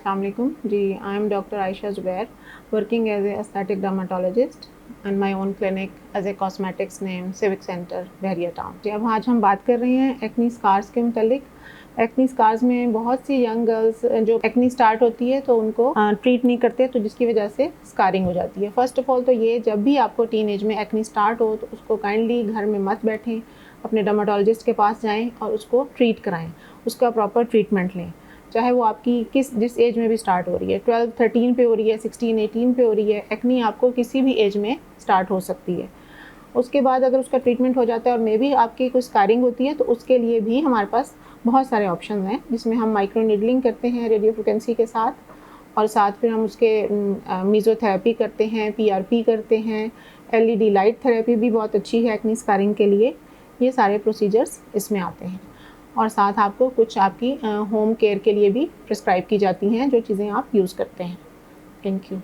अस्सलाम वालेकुम जी। I am doctor Ayesha Zubair, working as a aesthetic dermatologist and my own clinic as a cosmetics name civic centre Bahria town. जी, अब आज हम बात कर रहे हैं एक्नी स्कार्स के मुतालिक। एक्नी स्कार्स में बहुत सी यंग गर्ल्स जो एक्नी स्टार्ट होती है तो उनको ट्रीट नहीं करते, तो जिसकी वजह से स्कारिंग हो जाती है। फ़र्स्ट ऑफ ऑल तो ये, जब भी आपको टीन एज में एक्नी स्टार्ट हो तो उसको काइंडली घर में मत बैठें, अपने डर्माटोलॉजिस्ट के पास जाएं और उसको ट्रीट कराएं, उसका प्रॉपर ट्रीटमेंट लें। चाहे वो आपकी जिस एज में भी स्टार्ट हो रही है, 12 13 पे हो रही है, 16 18 पे हो रही है, एक्नी आपको किसी भी एज में स्टार्ट हो सकती है। उसके बाद अगर उसका ट्रीटमेंट हो जाता है और मे भी आपकी कोई स्कारिंग होती है तो उसके लिए भी हमारे पास बहुत सारे ऑप्शन हैं, जिसमें हम माइक्रो नीडलिंग करते हैं रेडियो फ्रिक्वेंसी के साथ, और साथ फिर हम उसके मीज़ोथेरेपी करते हैं, PRP करते हैं, LED लाइट थेरेपी भी बहुत अच्छी है एक्नी स्कारिंग के लिए। ये सारे प्रोसीजर्स इसमें आते हैं, और साथ आपको कुछ आपकी होम केयर के लिए भी प्रिस्क्राइब की जाती हैं जो चीज़ें आप यूज़ करते हैं। Thank you.